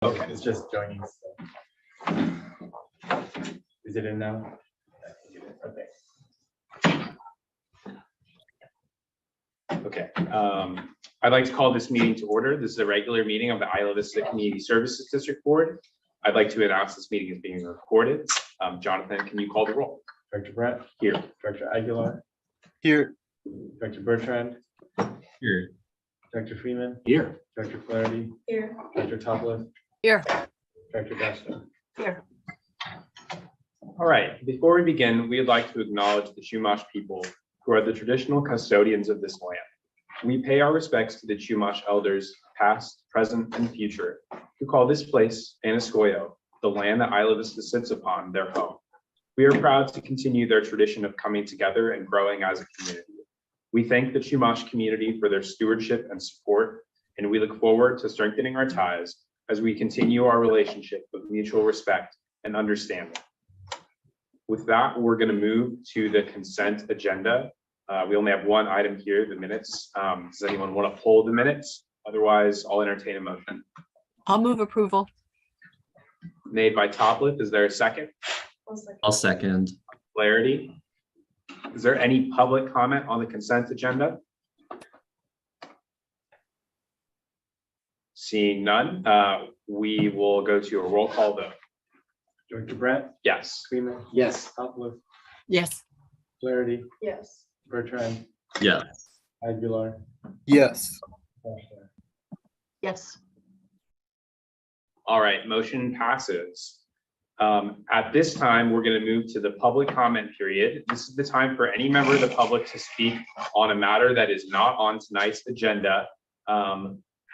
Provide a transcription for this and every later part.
Okay, it's just joining. So. Is it in now? Okay. Okay. I'd like to call this meeting to order. This is a regular meeting of the Isla Vista Community Services District Board. I'd like to announce this meeting is being recorded. Jonathan, can you call the roll? Director Brett? Here. Director Aguilar? Here. Director Bertrand? Here. Director Freeman? Here. Director Flaherty? Here. Director Topliff? Here. Director Desta? Here. All right, before we begin, we'd like to acknowledge the Chumash people who are the traditional custodians of this land. We pay our respects to the Chumash elders, past, present, and future, who call this place, Anascoyo, the land that Isla Vista sits upon, their home. We are proud to continue their tradition of coming together and growing as a community. We thank the Chumash community for their stewardship and support, and we look forward to strengthening our ties as we continue our relationship with mutual respect and understanding. With that, we're going to move to the consent agenda. We only have one item here, the minutes. Does anyone want to pull the minutes? Otherwise, I'll entertain a motion. I'll move approval. Made by Topliff. Is there a second? I'll second. Flaherty. Is there any public comment on the consent agenda? Seeing none, we will go to a roll call vote. Director Brett? Yes. Freeman? Yes. Topliff? Yes. Flaherty? Yes. Bertrand? Yes. Aguilar? Yes. Desta? Yes. All right, motion passes. At this time, we're going to move to the public comment period. This is the time for any member of the public to speak on a matter that is not on tonight's agenda.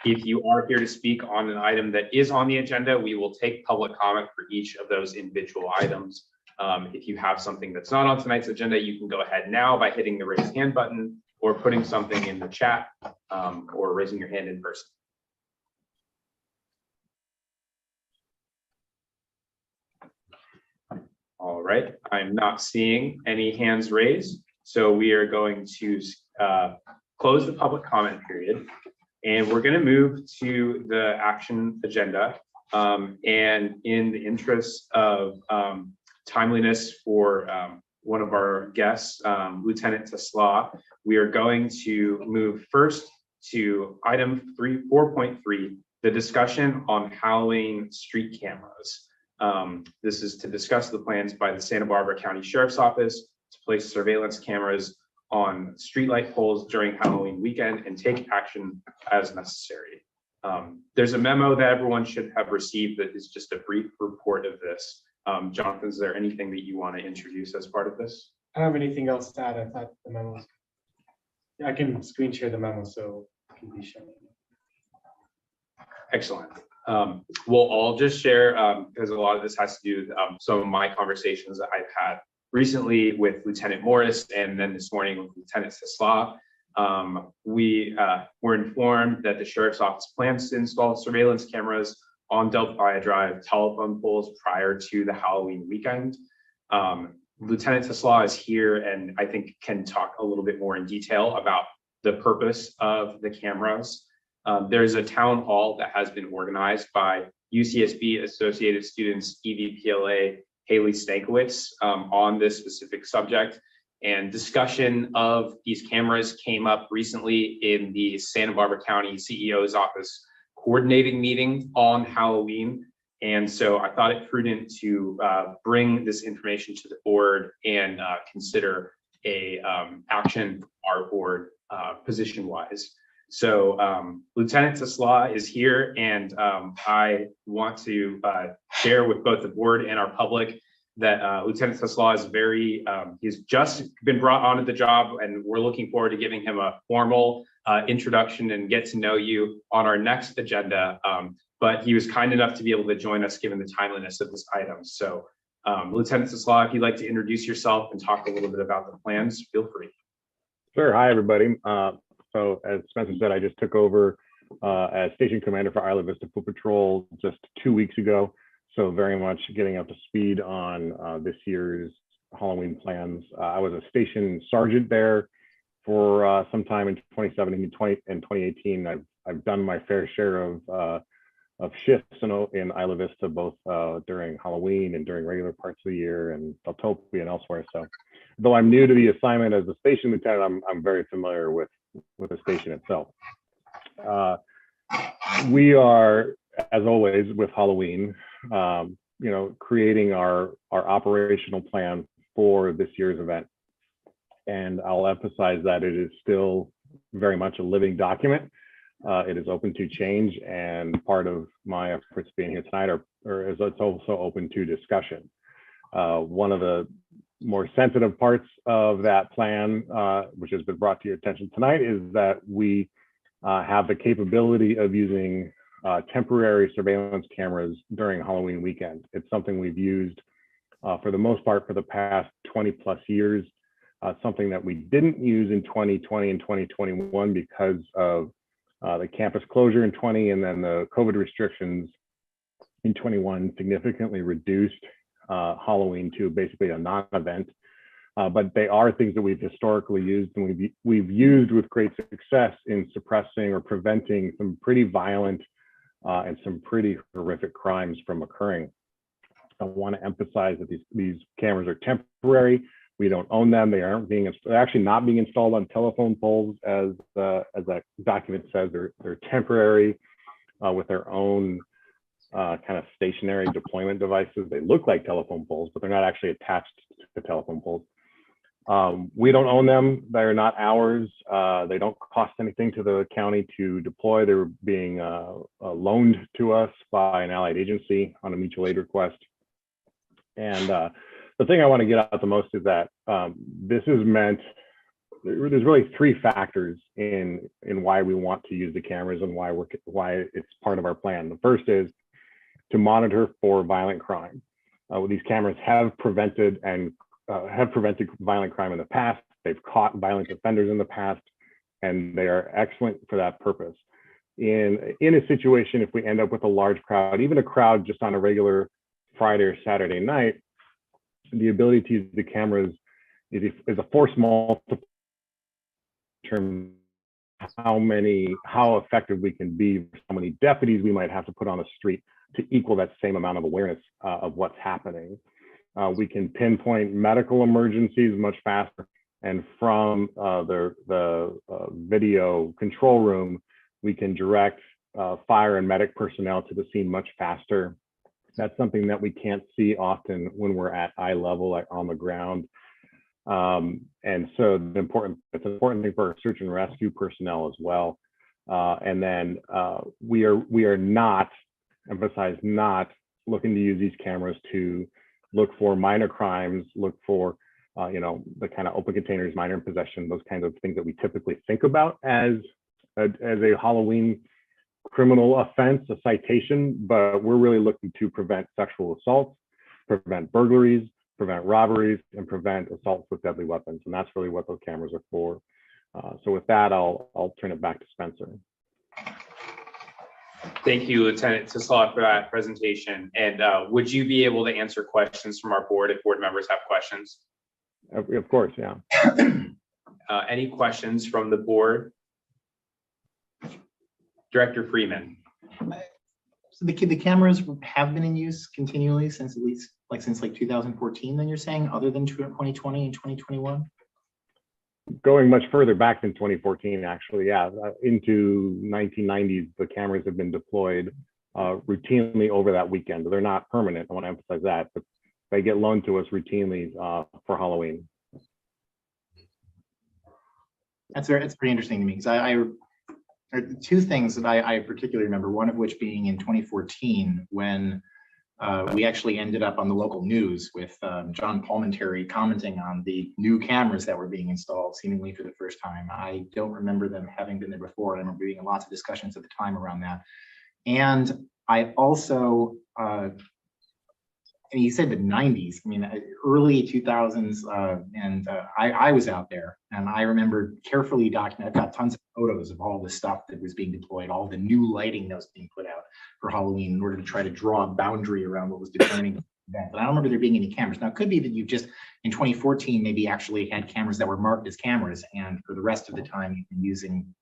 If you are here to speak on an item that is on the agenda, we will take public comment for each of those individual items. If you have something that's not on tonight's agenda, you can go ahead now by hitting the raise hand button or putting something in the chat or raising your hand in person. All right, I'm not seeing any hands raised, so we are going to close the public comment period, and we're going to move to the action agenda. And in the interest of timeliness for one of our guests, Lieutenant Tesla, we are going to move first to item 4.3, the discussion on Howling street cameras. This is to discuss the plans by the Santa Barbara County Sheriff's Office to place surveillance cameras on streetlight poles during Halloween weekend and take action as necessary. There's a memo that everyone should have received that is just a brief report of this. Jonathan, is there anything that you want to introduce as part of this? I don't have anything else to add. I thought the memo was. Yeah, I can screen share the memo so it can be shown. Excellent. We'll all just share because a lot of this has to do with some of my conversations that I've had recently with Lieutenant Morris and then this morning with Lieutenant Tesla. We were informed that the Sheriff's Office plans to install surveillance cameras on Delphia Drive telephone poles prior to the Halloween weekend. Lieutenant Tesla is here and I think can talk a little bit more in detail about the purpose of the cameras. There's a town hall that has been organized by UCSB Associated Students EVPLA Haley Stankiewicz on this specific subject. And discussion of these cameras came up recently in the Santa Barbara County CEO's office coordinating meeting on Halloween. And so I thought it prudent to bring this information to the board and consider a action from our board position-wise. So Lieutenant Tesla is here, and I want to share with both the board and our public that Lieutenant Tesla is he's just been brought onto the job, and we're looking forward to giving him a formal introduction and get to know you on our next agenda. But he was kind enough to be able to join us given the timeliness of this item. So Lieutenant Tesla, if you'd like to introduce yourself and talk a little bit about the plans, feel free. Sure. Hi, everybody. So as Spencer said, I just took over as station commander for Isla Vista Foot Patrol just 2 weeks ago. So very much getting up to speed on this year's Halloween plans. I was a station sergeant there for some time in 2017 and 2018. I've done my fair share of shifts in Isla Vista, both during Halloween and during regular parts of the year, and Deltopia and elsewhere. So, though I'm new to the assignment as a station lieutenant, I'm very familiar with the station itself. We are, as always, with Halloween, creating our operational plan for this year's event. And I'll emphasize that it is still very much a living document. It is open to change, and part of my efforts being here tonight is it's also open to discussion. One of the more sensitive parts of that plan, which has been brought to your attention tonight, is that we have the capability of using temporary surveillance cameras during Halloween weekend. It's something we've used for the most part for the past 20 plus years, something that we didn't use in 2020 and 2021 because of the campus closure in 20 and then the COVID restrictions in 21 significantly reduced Halloween to basically a non-event. But they are things that we've historically used, and we've used with great success in suppressing or preventing some pretty violent and some pretty horrific crimes from occurring. I want to emphasize that these cameras are temporary. We don't own them. They're actually not being installed on telephone poles, as that document says. They're temporary with their own kind of stationary deployment devices. They look like telephone poles, but they're not actually attached to telephone poles. We don't own them. They're not ours. They don't cost anything to the county to deploy. They're being loaned to us by an allied agency on a mutual aid request. And the thing I want to get out the most is that this is meant, there's really three factors in why we want to use the cameras and why it's part of our plan. The first is to monitor for violent crime. These cameras have prevented violent crime in the past. They've caught violent offenders in the past, and they are excellent for that purpose. In a situation, if we end up with a large crowd, even a crowd just on a regular Friday or Saturday night, the ability to use the cameras is a force multiplier in terms of how effective we can be, how many deputies we might have to put on the street to equal that same amount of awareness of what's happening. We can pinpoint medical emergencies much faster, and from the video control room, we can direct fire and medic personnel to the scene much faster. That's something that we can't see often when we're at eye level, like on the ground. And so it's an important thing for our search and rescue personnel as well. And then we are not, emphasize not, looking to use these cameras to look for minor crimes, look for the kind of open containers, minor in possession, those kinds of things that we typically think about as a Halloween criminal offense, a citation, but we're really looking to prevent sexual assaults, prevent burglaries, prevent robberies, and prevent assaults with deadly weapons. And that's really what those cameras are for. So with that, I'll turn it back to Spencer. Thank you, Lieutenant Tislaw, for that presentation. And would you be able to answer questions from our board if board members have questions? Of course, yeah. Any questions from the board? Director Freeman. So the cameras have been in use continually since since 2014, then you're saying, other than 2020 and 2021? Going much further back than 2014, actually, yeah. Into 1990s, the cameras have been deployed routinely over that weekend. They're not permanent, I want to emphasize that, but they get loaned to us routinely for Halloween. It's pretty interesting to me, because there are two things that I particularly remember, one of which being in 2014, when we actually ended up on the local news with John Palmentary commenting on the new cameras that were being installed seemingly for the first time. I don't remember them having been there before. I remember reading lots of discussions at the time around that. And I also, and you said the 90s, I mean, early 2000s, I was out there, and I remember carefully documenting, I've got tons of photos of all the stuff that was being deployed, all the new lighting that was being put out for Halloween in order to try to draw a boundary around what was determining the event. But I don't remember there being any cameras. Now, it could be that you just, in 2014, maybe actually had cameras that were marked as cameras, and for the rest of the time, you've been using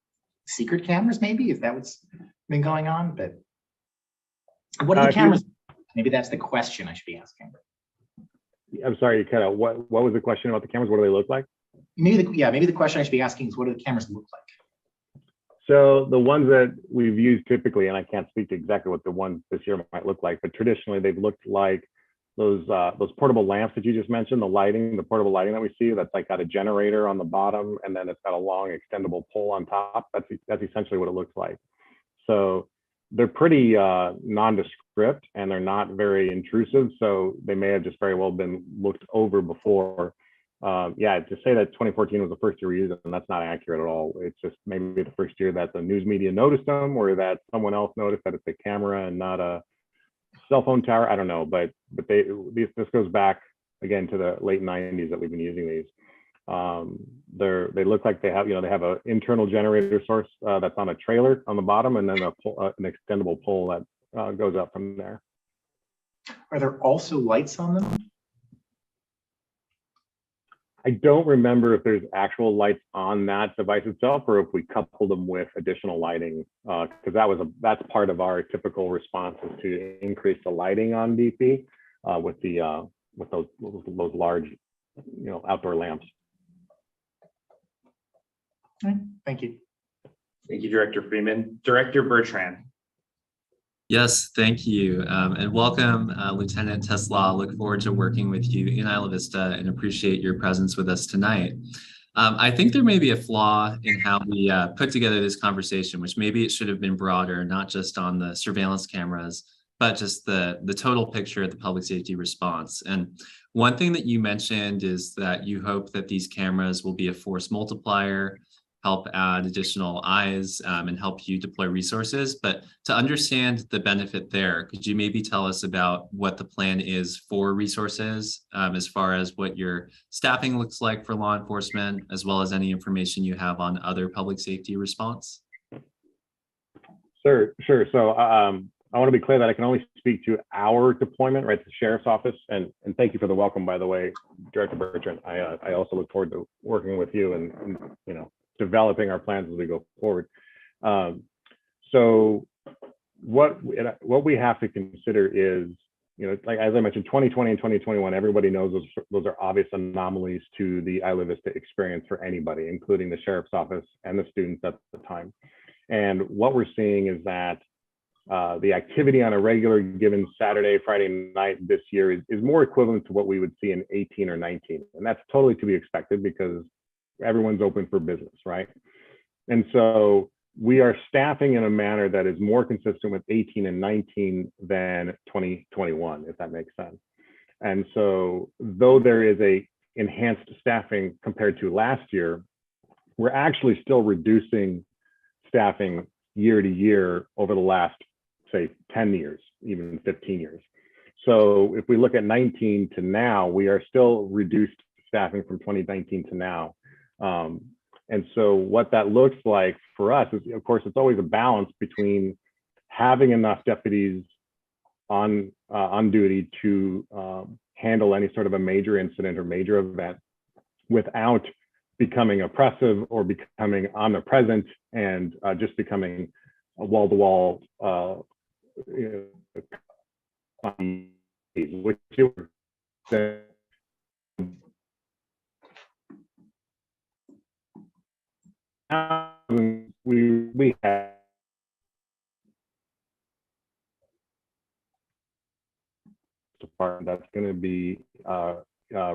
secret cameras, maybe? Is that what's been going on? But What are the if you- cameras? Maybe that's the question I should be asking. I'm sorry, you cut out. What was the question about the cameras? What do they look like? Maybe the question I should be asking is, what do the cameras look like? So the ones that we've used typically, and I can't speak to exactly what the ones this year might look like, but traditionally they've looked like those portable lamps that you just mentioned, the portable lighting that we see, that's like got a generator on the bottom and then it's got a long extendable pole on top. That's essentially what it looks like. So they're pretty nondescript and they're not very intrusive. So they may have just very well been looked over before. Yeah, to say that 2014 was the first year we used them, that's not accurate at all. It's just maybe the first year that the news media noticed them, or that someone else noticed that it's a camera and not a cell phone tower. I don't know, but this goes back again to the late 90s that we've been using these. They look like they have an internal generator source that's on a trailer on the bottom, and then an extendable pole that goes up from there. Are there also lights on them? I don't remember if there's actual lights on that device itself, or if we coupled them with additional lighting, because that's part of our typical response, is to increase the lighting on DP with those large, outdoor lamps. Okay, thank you. Thank you, Director Freeman. Director Bertrand. Yes, thank you. And welcome, Lieutenant Tesla. Look forward to working with you in Isla Vista and appreciate your presence with us tonight. I think there may be a flaw in how we put together this conversation, which maybe it should have been broader, not just on the surveillance cameras, but just the total picture of the public safety response. And one thing that you mentioned is that you hope that these cameras will be a force multiplier, help add additional eyes, and help you deploy resources. But to understand the benefit there, could you maybe tell us about what the plan is for resources, as far as what your staffing looks like for law enforcement, as well as any information you have on other public safety response? Sure. So I want to be clear that I can only speak to our deployment, right, the sheriff's office. And thank you for the welcome, by the way, Director Bertrand. I also look forward to working with you and developing our plans as we go forward. So what we have to consider is, like as I mentioned, 2020 and 2021, everybody knows those are obvious anomalies to the Isla Vista experience for anybody, including the sheriff's office and the students at the time. And what we're seeing is that the activity on a regular given Saturday, Friday night this year is more equivalent to what we would see in 18 or 19. And that's totally to be expected because everyone's open for business, right? And so we are staffing in a manner that is more consistent with 18 and 19 than 2021, if that makes sense. And so though there is a enhanced staffing compared to last year, we're actually still reducing staffing year to year over the last, say, 10 years, even 15 years. So if we look at 19 to now, we are still reduced staffing from 2019 to now. And so what that looks like for us is, of course, it's always a balance between having enough deputies on duty to handle any sort of a major incident or major event without becoming oppressive or becoming omnipresent and just becoming a wall-to-wall, which we have department that's going to be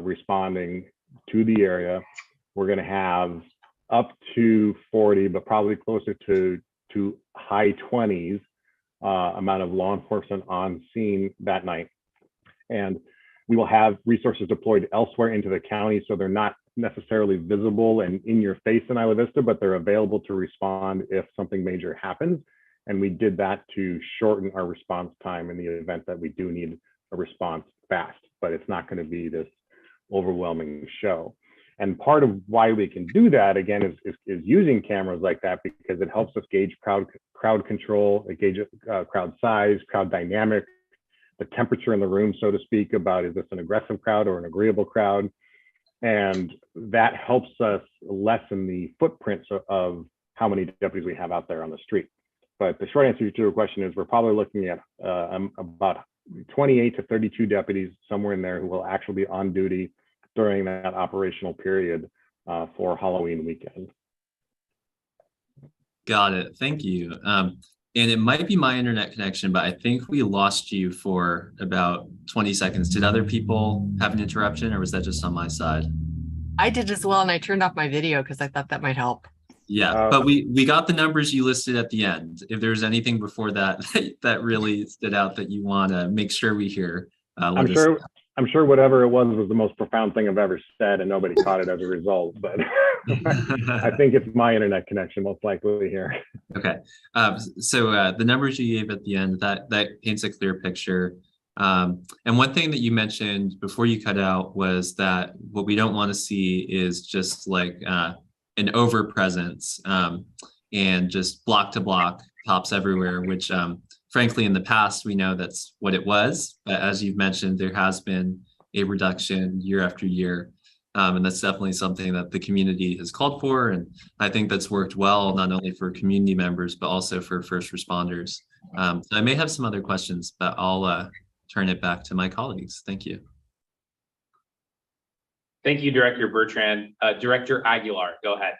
responding to the area. We're going to have up to 40, but probably closer to high 20s amount of law enforcement on scene that night. And we will have resources deployed elsewhere into the county, so they're not necessarily visible and in your face in Isla Vista, but they're available to respond if something major happens. And we did that to shorten our response time in the event that we do need a response fast, but it's not going to be this overwhelming show. And part of why we can do that, again, is using cameras like that, because it helps us gauge crowd control, gauge crowd size, crowd dynamic, the temperature in the room, so to speak, about is this an aggressive crowd or an agreeable crowd? And that helps us lessen the footprints of how many deputies we have out there on the street. but the short answer to your question is we're probably looking at about 28 to 32 deputies, somewhere in there, who will actually be on duty during that operational period for Halloween weekend. Got it. Thank you. And it might be my internet connection, but I think we lost you for about 20 seconds. Did other people have an interruption, or was that just on my side? I did as well, and I turned off my video because I thought that might help. Yeah, but we got the numbers you listed at the end. If there's anything before that that really stood out that you want to make sure we hear, I'm sure whatever it was the most profound thing I've ever said, and nobody caught it as a result. But I think it's my internet connection most likely here. Okay, so the numbers you gave at the end, that paints a clear picture. And one thing that you mentioned before you cut out was that what we don't want to see is just like an over presence and just block to block cops everywhere, which frankly in the past we know that's what it was, but as you've mentioned, there has been a reduction year after year, and that's definitely something that the community has called for, and I think that's worked well not only for community members but also for first responders. So I may have some other questions, but I'll turn it back to my colleagues. Thank you. Thank you, Director Bertrand. Director Aguilar, go ahead.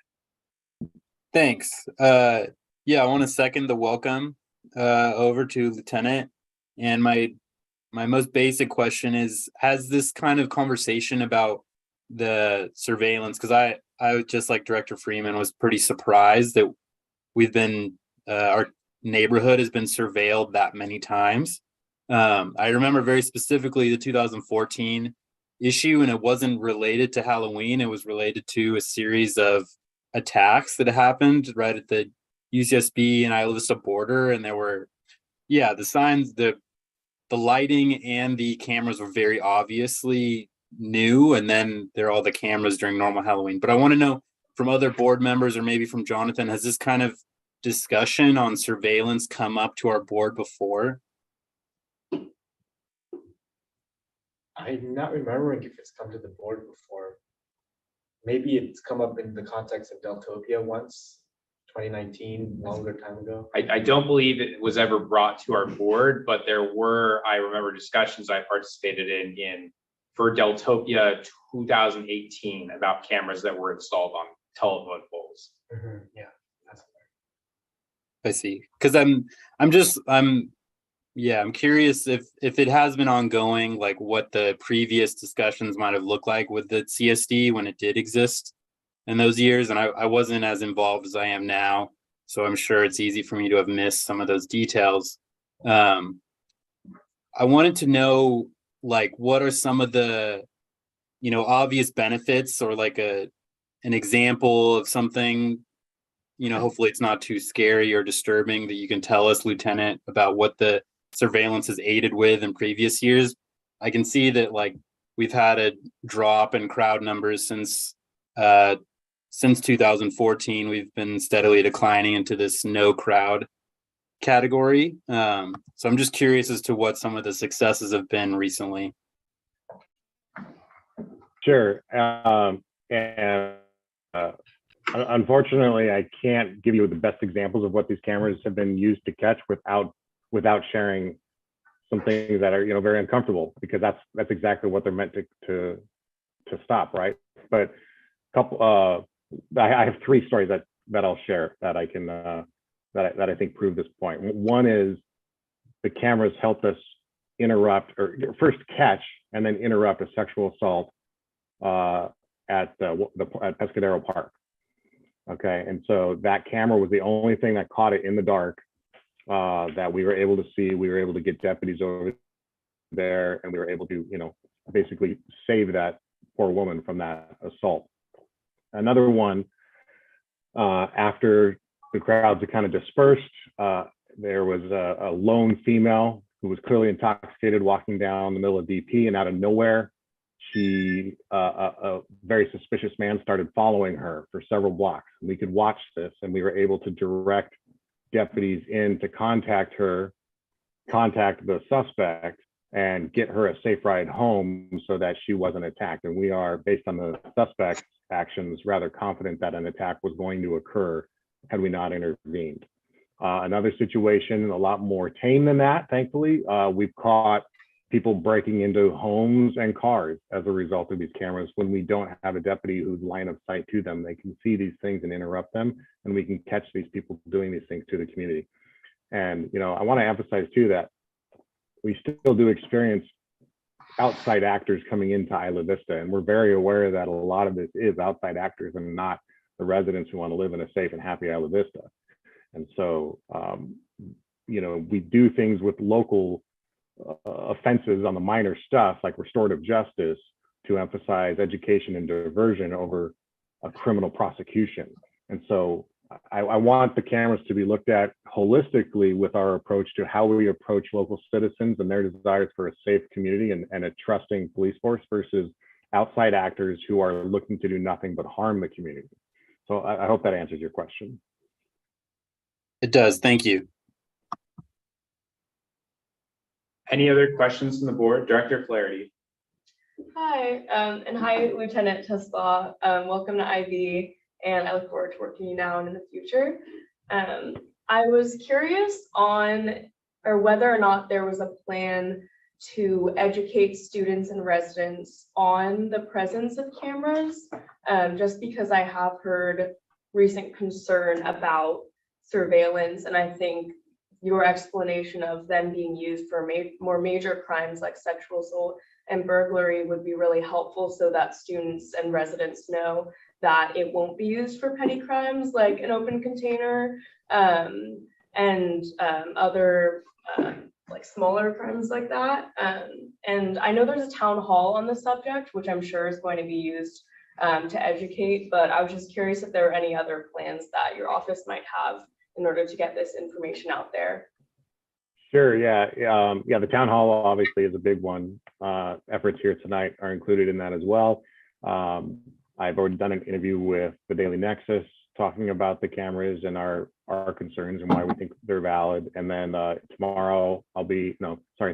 Thanks. Yeah, I want to second the welcome over to Lieutenant. And my most basic question is, has this kind of conversation about the surveillance, because I just like Director Freeman was pretty surprised that we've been, our neighborhood has been surveilled that many times. I remember very specifically the 2014 issue, and it wasn't related to Halloween. It was related to a series of attacks that happened right at the UCSB and Isla Vista border. And there were, yeah, the signs, the lighting and the cameras were very obviously new. And then there are all the cameras during normal Halloween. But I want to know from other board members, or maybe from Jonathan, has this kind of discussion on surveillance come up to our board before? I'm not remembering if it's come to the board before. Maybe it's come up in the context of Deltopia once, 2019, longer time ago. I don't believe it was ever brought to our board, but there were, I remember, discussions I participated in for Deltopia 2018 about cameras that were installed on telephone poles. Yeah, that's I see. Because I'm curious if it has been ongoing, like what the previous discussions might have looked like with the CSD when it did exist in those years. And I wasn't as involved as I am now, so I'm sure it's easy for me to have missed some of those details. I wanted to know, like, what are some of the, obvious benefits, or like an example of something, hopefully it's not too scary or disturbing, that you can tell us, Lieutenant, about what the surveillance has aided with in previous years. I can see that, like, we've had a drop in crowd numbers since 2014. We've been steadily declining into this no crowd category. So I'm just curious as to what some of the successes have been recently. Sure. Unfortunately, I can't give you the best examples of what these cameras have been used to catch without sharing some things that are very uncomfortable, because that's exactly what they're meant to stop, right? But I have three stories that I'll share that I can that I think prove this point. One is the cameras helped us interrupt, or first catch and then interrupt, a sexual assault at Pescadero Park. Okay, and so that camera was the only thing that caught it in the dark, that we were able to see. We were able to get deputies over there, and we were able to, basically save that poor woman from that assault. Another one, after the crowds had kind of dispersed, there was a lone female who was clearly intoxicated walking down the middle of DP, and out of nowhere, a very suspicious man started following her for several blocks. And we could watch this, and we were able to direct deputies in to contact the suspect and get her a safe ride home so that she wasn't attacked. And we are, based on the suspect's actions, rather confident that an attack was going to occur had we not intervened. Another situation, a lot more tame than that, thankfully. We've caught people breaking into homes and cars as a result of these cameras when we don't have a deputy who's line of sight to them. They can see these things and interrupt them, and we can catch these people doing these things to the community. And, I want to emphasize too that we still do experience outside actors coming into Isla Vista, and we're very aware that a lot of this is outside actors and not the residents who want to live in a safe and happy Isla Vista. And so, we do things with local offenses on the minor stuff like restorative justice to emphasize education and diversion over a criminal prosecution. And so I want the cameras to be looked at holistically with our approach to how we approach local citizens and their desires for a safe community and a trusting police force versus outside actors who are looking to do nothing but harm the community. So I hope that answers your question. It does. Thank you. Any other questions from the board? Director Flaherty. Hi, and hi, Lieutenant Tesla. Welcome to IB, and I look forward to working with you now and in the future. I was curious on whether or not there was a plan to educate students and residents on the presence of cameras, just because I have heard recent concern about surveillance, and I think your explanation of them being used for more major crimes like sexual assault and burglary would be really helpful so that students and residents know that it won't be used for petty crimes like an open container and other like smaller crimes like that. And I know there's a town hall on the subject, which I'm sure is going to be used to educate, but I was just curious if there were any other plans that your office might have in order to get this information out there. Sure, yeah. The town hall obviously is a big one. Efforts here tonight are included in that as well. I've already done an interview with the Daily Nexus talking about the cameras and our concerns and why we think they're valid. And then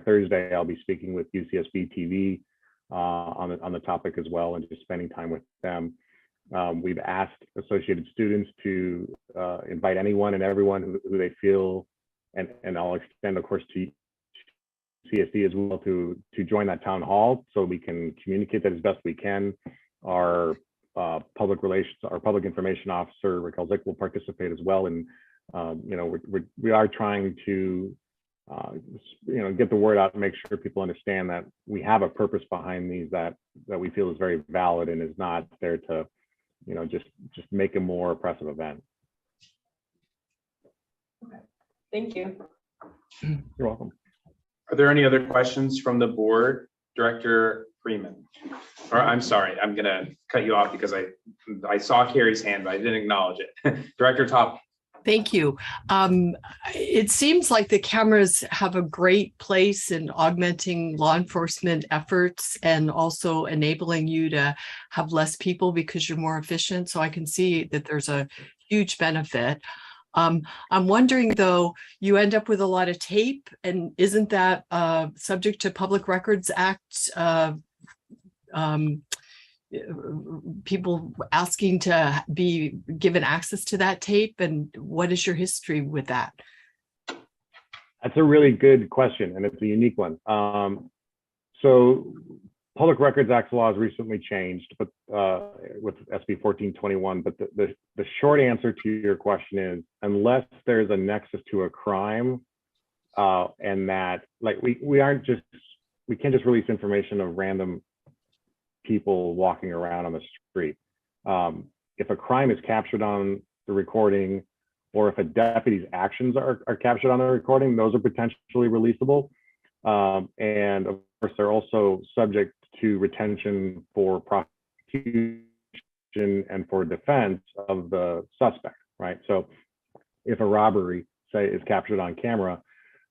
Thursday, I'll be speaking with UCSB TV on the topic as well and just spending time with them. We've asked associated students to invite anyone and everyone who they feel, and I'll extend, of course, to CSD as well to join that town hall so we can communicate that as best we can. Our public information officer, Raquel Zick, will participate as well. And we are trying to get the word out and make sure people understand that we have a purpose behind these that we feel is very valid and is not there to just make a more oppressive event. Okay, thank you. You're welcome. Are there any other questions from the board? Director Freeman. Or I'm sorry, I'm gonna cut you off because I saw Carrie's hand, but I didn't acknowledge it. Director Top. Thank you. It seems like the cameras have a great place in augmenting law enforcement efforts and also enabling you to have less people because you're more efficient. So I can see that there's a huge benefit. I'm wondering though, you end up with a lot of tape, and isn't that subject to Public Records Act people asking to be given access to that tape? And what is your history with that? That's a really good question, and it's a unique one. So Public Records Act laws recently changed, but with SB 1421. But the short answer to your question is, unless there's a nexus to a crime, and that we can't just release information of random people walking around on the street. If a crime is captured on the recording, or if a deputy's actions are captured on the recording, those are potentially releasable. And of course, they're also subject to retention for prosecution and for defense of the suspect, right? So if a robbery, say, is captured on camera,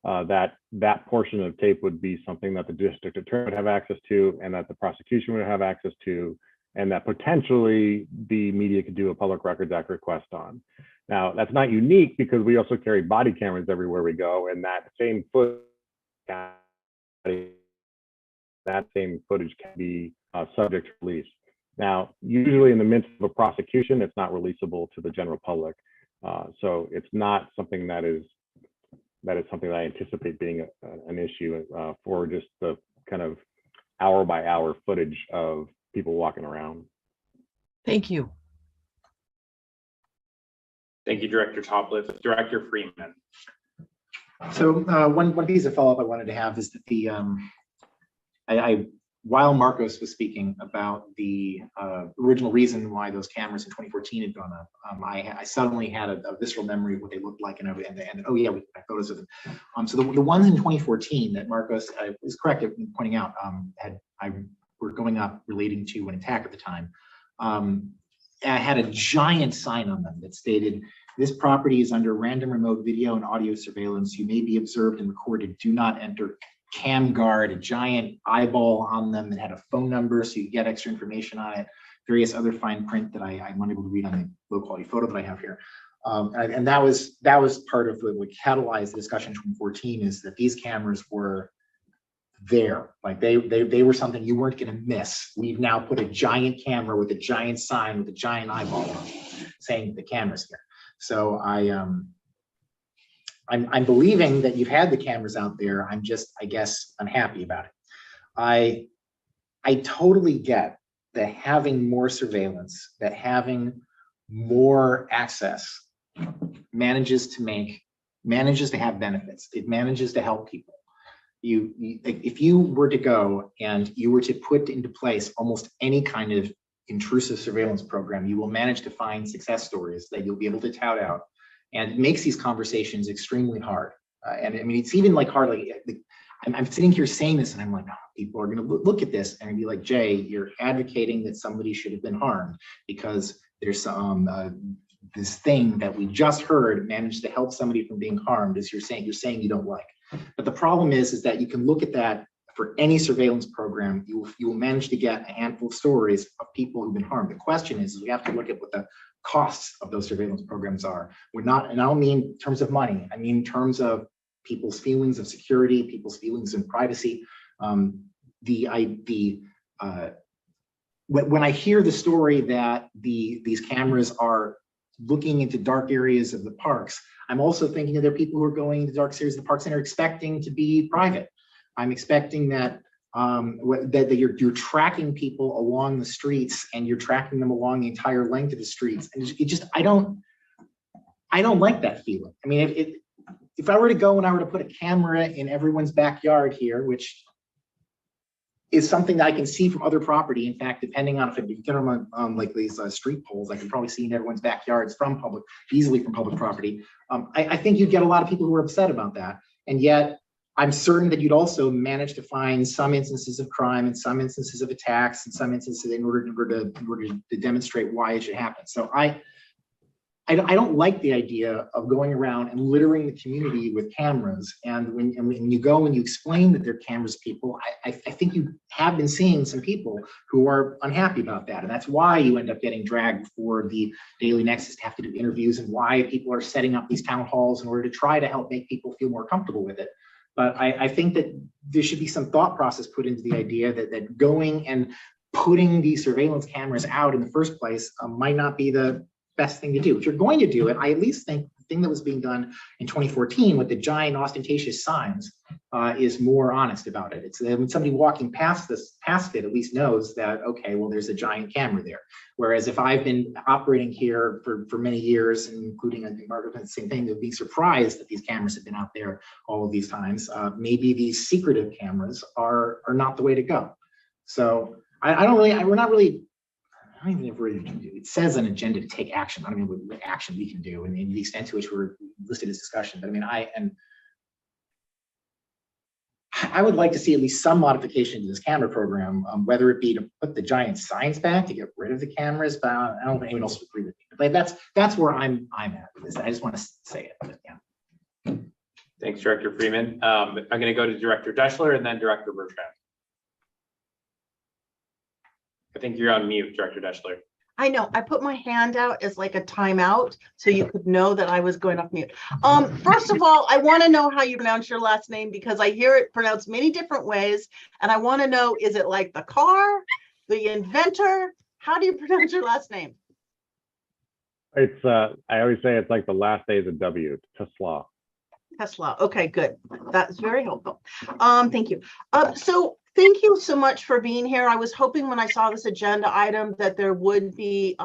that portion of tape would be something that the district attorney would have access to, and that the prosecution would have access to, and that potentially the media could do a Public Records Act request on. Now, that's not unique because we also carry body cameras everywhere we go, and that same footage can be subject to release. Now, usually in the midst of a prosecution, it's not releasable to the general public. So it's not something that is something that I anticipate being an issue for just the kind of hour by hour footage of people walking around. Thank you. Thank you, Director Topliff. Director Freeman. So one piece of follow-up I wanted to have is that the while Marcos was speaking about the original reason why those cameras in 2014 had gone up, I suddenly had a visceral memory of what they looked like, and oh yeah, we have photos of them. So the ones in 2014 that Marcos is correct in pointing out were going up relating to an attack at the time. I had a giant sign on them that stated, "This property is under random remote video and audio surveillance. You may be observed and recorded. Do not enter. Cam guard," a giant eyeball on them that had a phone number so you get extra information on it, various other fine print that I'm unable to read on the low quality photo that I have here. And that was part of what catalyzed the discussion in 2014, is that these cameras were there. Like they were something you weren't going to miss. We've now put a giant camera with a giant sign with a giant eyeball on it saying the camera's here. So I'm believing that you've had the cameras out there. I'm just, I guess, unhappy about it. I totally get that having more surveillance, that having more access manages to have benefits. It manages to help people. If you were to go and you were to put into place almost any kind of intrusive surveillance program, you will manage to find success stories that you'll be able to tout out. And it makes these conversations extremely hard. And I mean, it's even like hard, like I'm sitting here saying this and I'm like, oh, people are going to look at this and be like, Jay, you're advocating that somebody should have been harmed because there's this thing that we just heard managed to help somebody from being harmed, as you're saying you don't like. But the problem is that you can look at that for any surveillance program, you will manage to get a handful of stories of people who've been harmed. The question is we have to look at what the costs of those surveillance programs are. And I don't mean in terms of money, I mean in terms of people's feelings of security, people's feelings of privacy. When I hear the story that these cameras are looking into dark areas of the parks, I'm also thinking that there are people who are going into dark areas of the parks and are expecting to be private. I'm expecting that you're tracking people along the streets and you're tracking them along the entire length of the streets. And I don't like that feeling. I mean, if I were to go and I were to put a camera in everyone's backyard here, which is something that I can see from other property. In fact, depending on if you get them on like these street poles, I can probably see in everyone's backyards easily from public property. I think you'd get a lot of people who are upset about that. And yet I'm certain that you'd also manage to find some instances of crime and some instances of attacks and some instances in order to demonstrate why it should happen. So I don't like the idea of going around and littering the community with cameras. And when you go and you explain that they're cameras people, I think you have been seeing some people who are unhappy about that. And that's why you end up getting dragged before the Daily Nexus to have to do interviews, and why people are setting up these town halls in order to try to help make people feel more comfortable with it. But I think that there should be some thought process put into the idea that going and putting these surveillance cameras out in the first place might not be the best thing to do. If you're going to do it, I at least think the thing that was being done in 2014 with the giant ostentatious signs is more honest about it. It's when somebody walking past it at least knows that, okay, well, there's a giant camera there. Whereas if I've been operating here for many years, including, I think Margaret the same thing, they'd be surprised that these cameras have been out there all of these times. Maybe these secretive cameras are not the way to go. So I don't even know it says an agenda to take action. I don't know what action we can do, and the extent to which we're listed as discussion. But I mean, I would like to see at least some modification to this camera program, whether it be to put the giant signs back to get rid of the cameras. But I don't think anyone else would agree with me. But that's where I'm at with this. I just want to say it. But yeah. Thanks, Director Freeman. I'm going to go to Director Deschler and then Director Bertrand. I think you're on mute, Director Deschler. I know. I put my hand out as like a timeout so you could know that I was going off mute. First of all, I want to know how you pronounce your last name, because I hear it pronounced many different ways. And I want to know, is it like the car, the inventor? How do you pronounce your last name? It's I always say it's like the last days of W, Tesla. Tesla. Okay, good. That's very helpful. Thank you. So thank you so much for being here. I was hoping when I saw this agenda item that there would be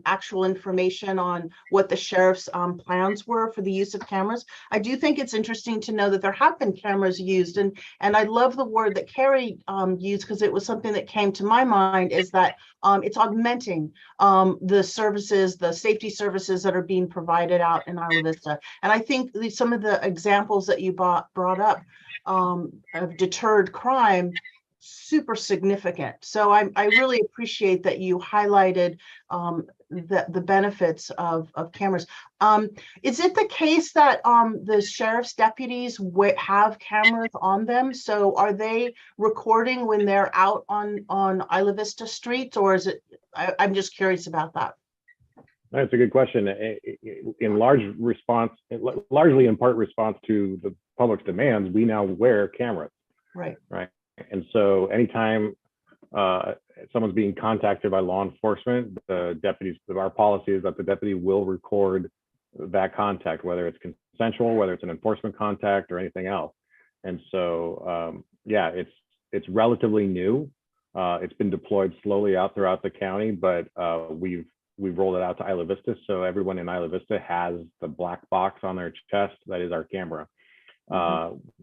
actual information on what the sheriff's plans were for the use of cameras. I do think it's interesting to know that there have been cameras used, and I love the word that Carrie used, because it was something that came to my mind, is that it's augmenting the services, the safety services that are being provided out in Isla Vista. And I think some of the examples that you brought up of deterred crime, super significant. So I really appreciate that you highlighted the benefits of cameras. Is it the case that the sheriff's deputies have cameras on them? So are they recording when they're out on Isla Vista streets, or is it? I'm just curious about that. That's a good question. Largely in part response to the public's demands, we now wear cameras. Right. Right. And so anytime someone's being contacted by law enforcement, the deputies, our policy is that the deputy will record that contact, whether it's consensual, whether it's an enforcement contact or anything else. And so, yeah, it's relatively new. It's been deployed slowly out throughout the county, but we've rolled it out to Isla Vista. So everyone in Isla Vista has the black box on their chest. That is our camera.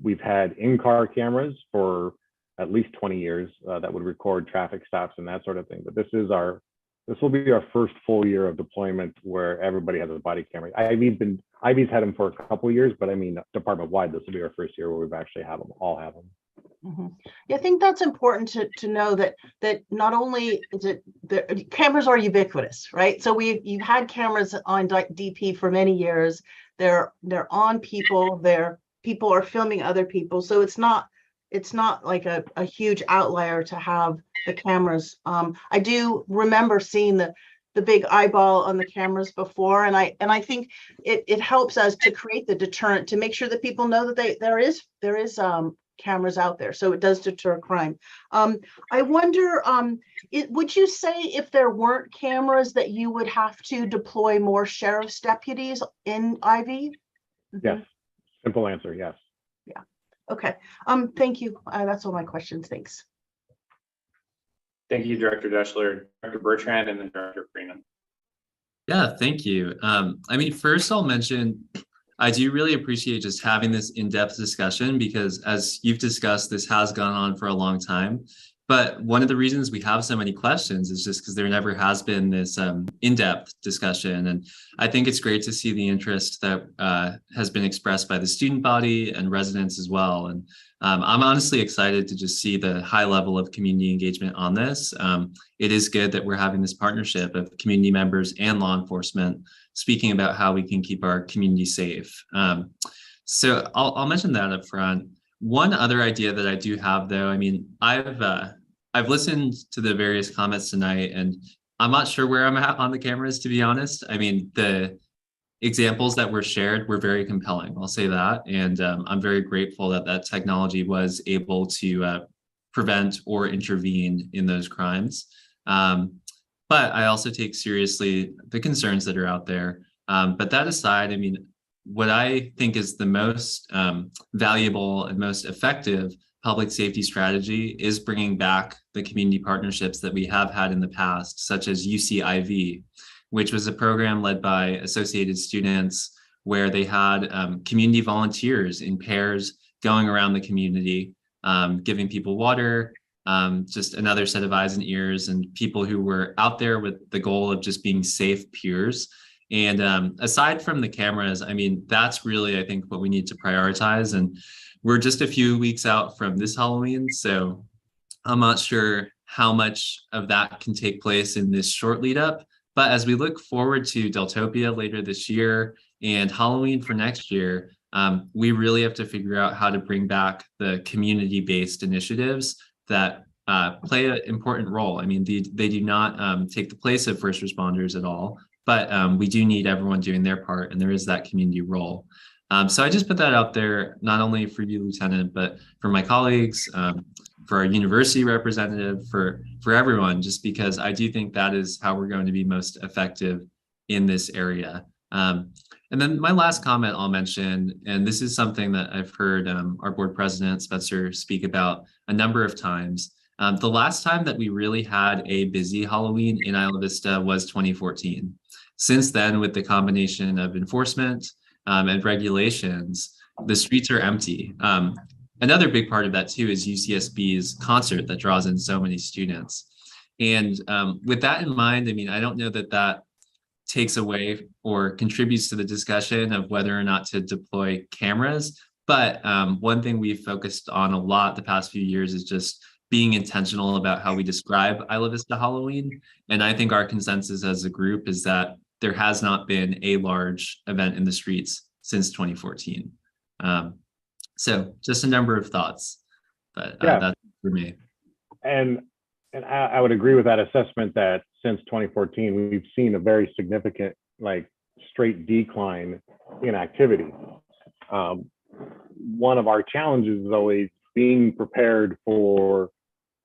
We've had in-car cameras for at least 20 years that would record traffic stops and that sort of thing. But this will be our first full year of deployment where everybody has a body camera. IV's had them for a couple of years, but I mean, department-wide, this will be our first year where we've actually all have them. Yeah, I think that's important to know that not only is it the cameras are ubiquitous, right? So you've had cameras on DP for many years. They're on people. People are filming other people. So it's not like a huge outlier to have the cameras. I do remember seeing the big eyeball on the cameras before, and I think it helps us to create the deterrent, to make sure that people know that there is cameras out there, so it does deter crime. I wonder, would you say if there weren't cameras that you would have to deploy more sheriff's deputies in IV? Yes. Simple answer, yes. Yeah. Okay. Thank you. That's all my questions. Thanks. Thank you, Director Deschler, Director Bertrand, and then Director Freeman. Yeah, thank you. I mean, first I'll mention, I do really appreciate just having this in-depth discussion, because as you've discussed, this has gone on for a long time. But one of the reasons we have so many questions is just because there never has been this in-depth discussion. And I think it's great to see the interest that has been expressed by the student body and residents as well. And I'm honestly excited to just see the high level of community engagement on this. It is good that we're having this partnership of community members and law enforcement speaking about how we can keep our community safe. So I'll mention that up front. One other idea that I do have, though, I mean, I've listened to the various comments tonight, and I'm not sure where I'm at on the cameras, to be honest. I mean, the examples that were shared were very compelling, I'll say that. And I'm very grateful that that technology was able to prevent or intervene in those crimes. But I also take seriously the concerns that are out there. But that aside, I mean, what I think is the most valuable and most effective public safety strategy is bringing back the community partnerships that we have had in the past, such as UCIV, which was a program led by Associated Students where they had community volunteers in pairs going around the community, giving people water, just another set of eyes and ears, and people who were out there with the goal of just being safe peers. And aside from the cameras, I mean, that's really, I think, what we need to prioritize. And we're just a few weeks out from this Halloween, so I'm not sure how much of that can take place in this short lead up. But as we look forward to Deltopia later this year and Halloween for next year, we really have to figure out how to bring back the community-based initiatives that play an important role. I mean, they do not take the place of first responders at all. But we do need everyone doing their part, and there is that community role. So I just put that out there, not only for you, Lieutenant, but for my colleagues, for our university representative, for everyone, just because I do think that is how we're going to be most effective in this area. And then my last comment I'll mention, and this is something that I've heard our board president Spencer speak about a number of times. The last time that we really had a busy Halloween in Isla Vista was 2014. Since then, with the combination of enforcement and regulations, the streets are empty. Another big part of that too is UCSB's concert that draws in so many students. And with that in mind, I mean, I don't know that that takes away or contributes to the discussion of whether or not to deploy cameras. But one thing we've focused on a lot the past few years is just being intentional about how we describe Isla Vista Halloween. And I think our consensus as a group is that there has not been a large event in the streets since 2014. So just a number of thoughts, but that's for me. And I would agree with that assessment that since 2014, we've seen a very significant, like, straight decline in activity. One of our challenges is always being prepared for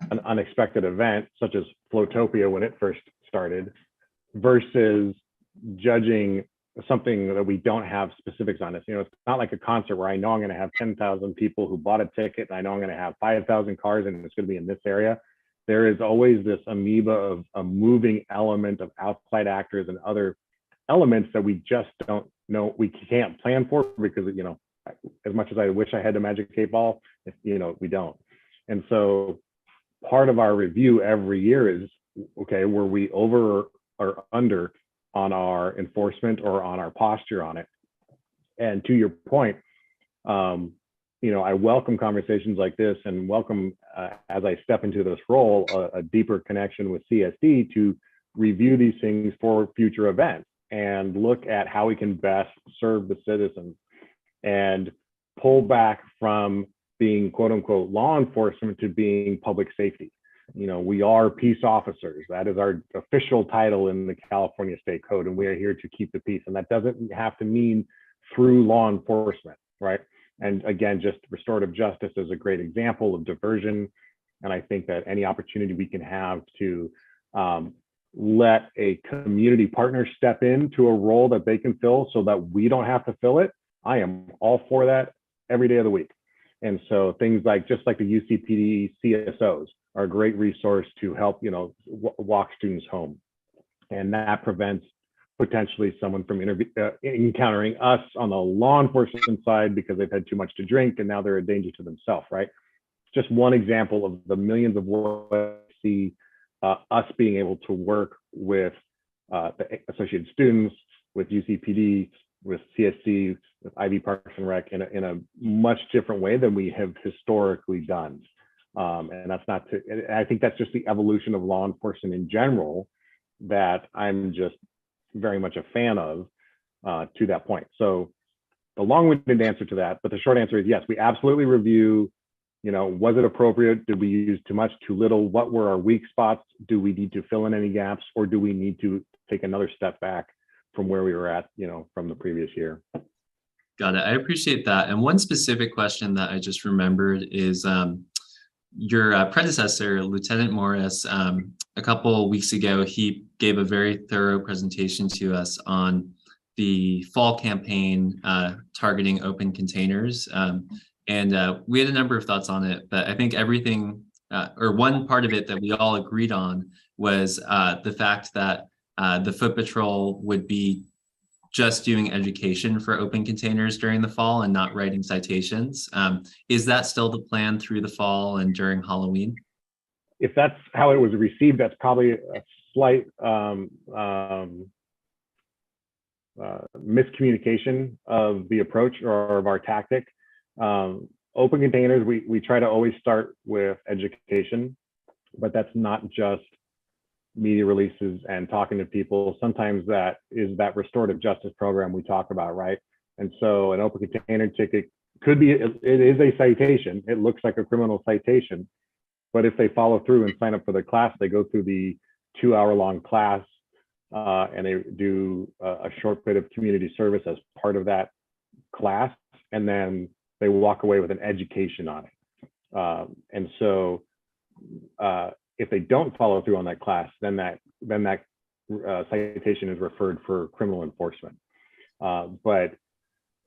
an unexpected event, such as Flowtopia when it first started, versus judging something that we don't have specifics on. It's, you know, it's not like a concert where I know I'm going to have 10,000 people who bought a ticket, and I know I'm going to have 5,000 cars, and it's going to be in this area. There is always this amoeba of a moving element of outside actors and other elements that we just don't know, we can't plan for, because, you know, as much as I wish I had the magic 8-ball, you know, we don't. And so part of our review every year is, okay, were we over or under on our enforcement or on our posture on it? And to your point, you know, I welcome conversations like this, and welcome, as I step into this role, a deeper connection with CSD to review these things for future events and look at how we can best serve the citizens and pull back from being quote unquote law enforcement to being public safety. You know, we are peace officers. That is our official title in the California State Code, and we are here to keep the peace. And that doesn't have to mean through law enforcement, right? And again, just restorative justice is a great example of diversion. And I think that any opportunity we can have to let a community partner step into a role that they can fill so that we don't have to fill it, I am all for that every day of the week. And so things like, just like the UCPD CSOs are a great resource to help, you know, walk students home. And that prevents potentially someone from encountering us on the law enforcement side because they've had too much to drink and now they're a danger to themselves, right? Just one example of the millions of ways I see us being able to work with the associated students, with UCPD, with CSC, with IB Parks and Rec in a much different way than we have historically done. And that's not to, I think that's just the evolution of law enforcement in general that I'm just very much a fan of to that point. So the long-winded answer to that, but the short answer is yes, we absolutely review, you know, was it appropriate? Did we use too much, too little? What were our weak spots? Do we need to fill in any gaps, or do we need to take another step back from where we were at, you know, from the previous year? Got it. I appreciate that. And one specific question that I just remembered is your predecessor, Lieutenant Morris, a couple weeks ago, he gave a very thorough presentation to us on the fall campaign targeting open containers. And we had a number of thoughts on it, but I think everything, or one part of it that we all agreed on was the fact that the Foot Patrol would be just doing education for open containers during the fall and not writing citations. Is that still the plan through the fall and during Halloween? If that's how it was received, that's probably a slight miscommunication of the approach or of our tactic. Open containers, we try to always start with education, but that's not just media releases and talking to people. Sometimes that is that restorative justice program we talk about, right? And so an open container ticket could be, it is a citation. It looks like a criminal citation, but if they follow through and sign up for the class, they go through the 2-hour-long class and they do a short bit of community service as part of that class, and then they walk away with an education on it. And so if they don't follow through on that class, then that citation is referred for criminal enforcement. But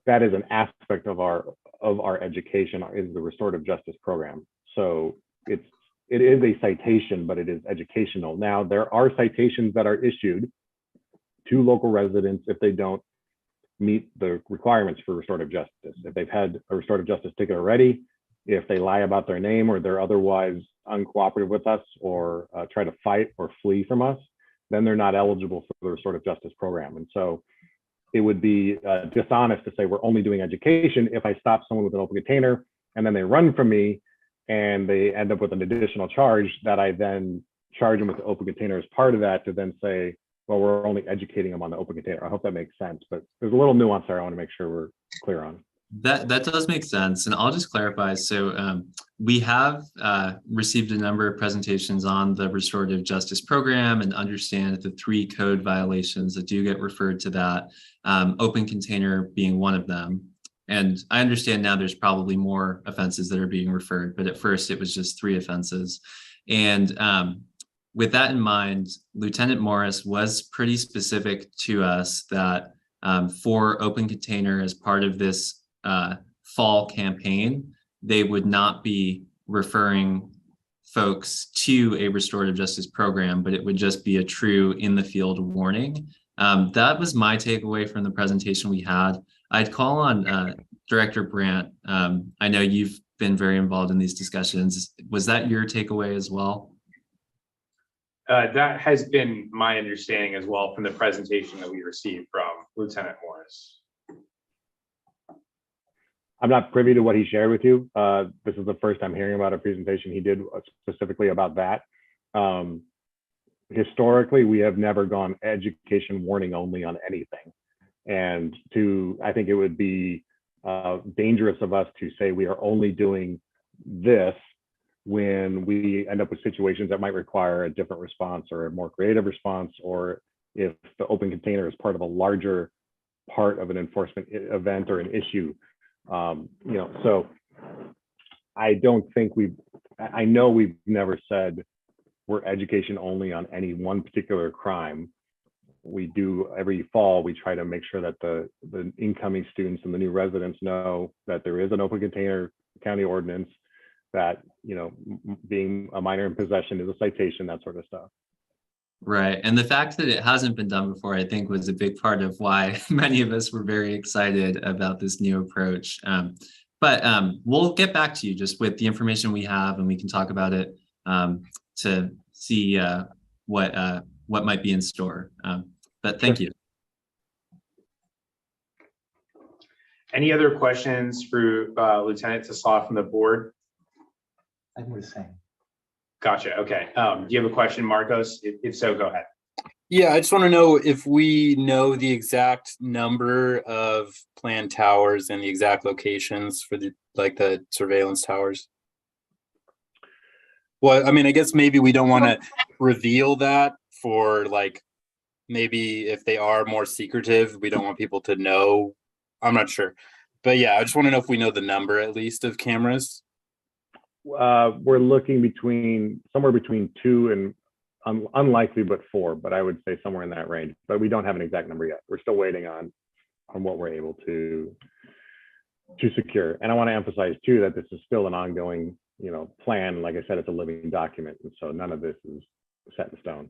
that is an aspect of our education, is the restorative justice program. So it is a citation, but it is educational. Now, there are citations that are issued to local residents if they don't meet the requirements for restorative justice. If they've had a restorative justice ticket already, if they lie about their name or they're otherwise uncooperative with us or try to fight or flee from us, then they're not eligible for the restorative justice program. And so it would be dishonest to say we're only doing education if I stop someone with an open container and then they run from me and they end up with an additional charge that I then charge them with the open container as part of that, to then say, well, we're only educating them on the open container. I hope that makes sense, but there's a little nuance there I want to make sure we're clear on. That does make sense. And I'll just clarify. So we have received a number of presentations on the restorative justice program and understand the 3 code violations that do get referred to that, open container being one of them. And I understand now there's probably more offenses that are being referred, but at first it was just 3 offenses. And with that in mind, Lieutenant Morris was pretty specific to us that for open container as part of this fall campaign, they would not be referring folks to a restorative justice program, but it would just be a true in the field warning. That was my takeaway from the presentation we had. I'd call on Director Brandt. I know you've been very involved in these discussions. Was that your takeaway as well? That has been my understanding as well from the presentation that we received from Lieutenant Morris. I'm not privy to what he shared with you. This is the first time hearing about a presentation he did specifically about that. Historically, we have never gone education warning only on anything. And I think it would be dangerous of us to say we are only doing this when we end up with situations that might require a different response or a more creative response, or if the open container is part of a larger part of an enforcement event or an issue. So I don't think I know we've never said we're education only on any one particular crime. We do every fall, we try to make sure that the incoming students and the new residents know that there is an open container county ordinance, that, being a minor in possession is a citation, that sort of stuff. Right. And the fact that it hasn't been done before, I think, was a big part of why many of us were very excited about this new approach. But we'll get back to you just with the information we have, and we can talk about it to see what might be in store. But thank you. Any other questions for Lieutenant Tesla from the board? I think we're the same. Gotcha. Okay. Do you have a question, Marcos? If so, go ahead. Yeah, I just want to know if we know the exact number of planned towers and the exact locations for the surveillance towers. Well, I mean, I guess maybe we don't want to reveal that for maybe if they are more secretive, we don't want people to know. I'm not sure. But yeah, I just want to know if we know the number at least of cameras. We're looking somewhere between 2 and unlikely but 4, but I would say somewhere in that range. But we don't have an exact number yet. We're still waiting on what we're able to secure. And I want to emphasize too that this is still an ongoing plan. Like I said, it's a living document, and so none of this is set in stone.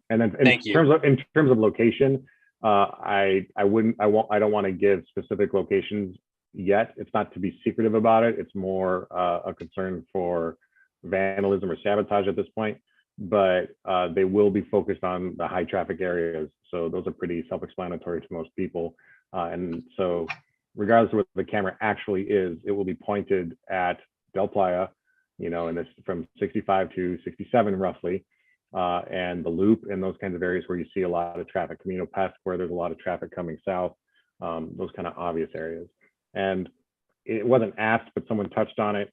And then in terms of location, I don't want to give specific locations yet. It's not to be secretive about it. It's more a concern for vandalism or sabotage at this point, but they will be focused on the high traffic areas. So those are pretty self-explanatory to most people. And so regardless of what the camera actually is, it will be pointed at Del Playa, and it's from 65 to 67 roughly, and the Loop and those kinds of areas where you see a lot of traffic, Camino Pest where there's a lot of traffic coming south, those kind of obvious areas. And it wasn't asked, but someone touched on it.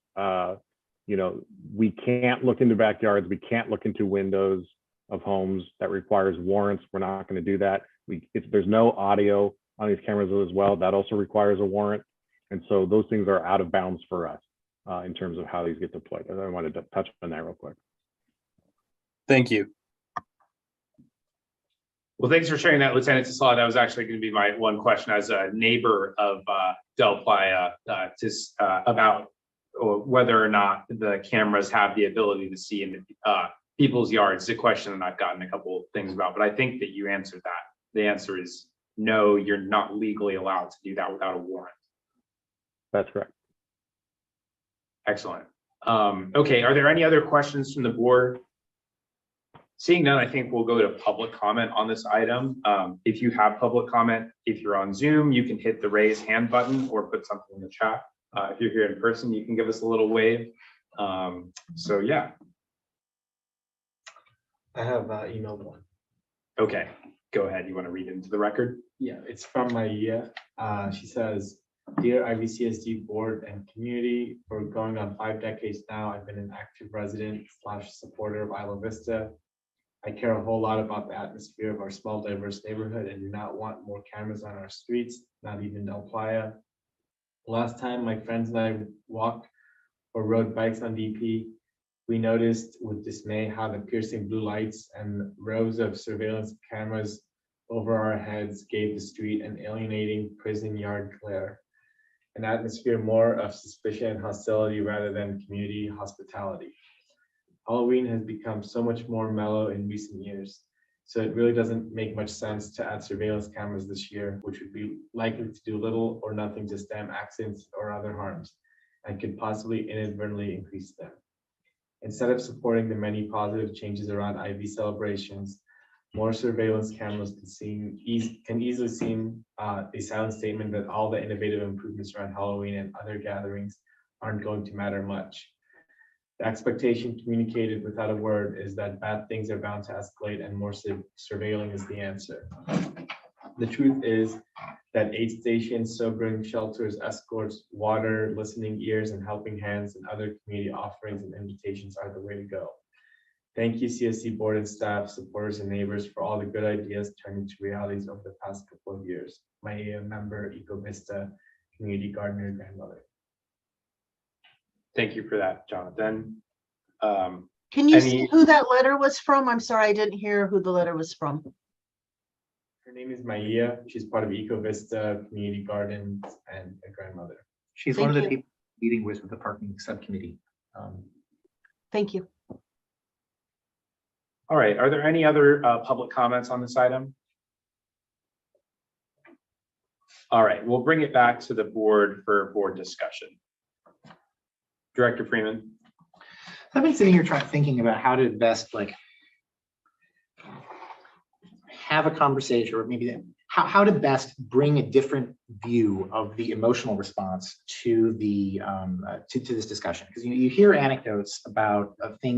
We can't look into backyards. We can't look into windows of homes. That requires warrants. We're not going to do that. There's no audio on these cameras as well. That also requires a warrant. And so those things are out of bounds for us in terms of how these get deployed. I wanted to touch on that real quick. Thank you. Well, thanks for sharing that, Lieutenant Taslaw. That was actually going to be my one question as a neighbor of Del Playa about whether or not the cameras have the ability to see in people's yards. It's a question that I've gotten a couple of things about, but I think that you answered that. The answer is no, you're not legally allowed to do that without a warrant. That's correct. Excellent. Okay, are there any other questions from the board? Seeing none, I think we'll go to public comment on this item. If you have public comment, if you're on Zoom, you can hit the raise hand button or put something in the chat. If you're here in person, you can give us a little wave. So yeah. I have emailed one. Okay, go ahead. You want to read it into the record? Yeah, it's from Maya. She says, "Dear IVCSD board and community, for going on 5 decades now, I've been an active resident / supporter of Isla Vista. I care a whole lot about the atmosphere of our small, diverse neighborhood and do not want more cameras on our streets, not even Del Playa. Last time my friends and I walked or rode bikes on DP, we noticed with dismay how the piercing blue lights and rows of surveillance cameras over our heads gave the street an alienating prison yard glare, an atmosphere more of suspicion and hostility rather than community hospitality. Halloween has become so much more mellow in recent years, so it really doesn't make much sense to add surveillance cameras this year, which would be likely to do little or nothing to stem accidents or other harms, and could possibly inadvertently increase them. Instead of supporting the many positive changes around IV celebrations, more surveillance cameras can easily seem a silent statement that all the innovative improvements around Halloween and other gatherings aren't going to matter much. The expectation communicated without a word is that bad things are bound to escalate and more surveilling is the answer. The truth is that aid stations, sobering shelters, escorts, water, listening ears, and helping hands and other community offerings and invitations are the way to go. Thank you, CSC board and staff, supporters, and neighbors for all the good ideas turned into realities over the past couple of years. My member, Eco Vista, community gardener, grandmother." Thank you for that, Jonathan. Can you see who that letter was from? I'm sorry, I didn't hear who the letter was from. Her name is Maya. She's part of Eco Vista Community Gardens and a grandmother. She's Thank one of the you. people meeting with the parking subcommittee. Thank you. All right, are there any other public comments on this item? All right, we'll bring it back to the board for board discussion. Director Freeman. I've been sitting here thinking about how to best have a conversation, or maybe how to best bring a different view of the emotional response to the to this discussion, because you hear anecdotes about things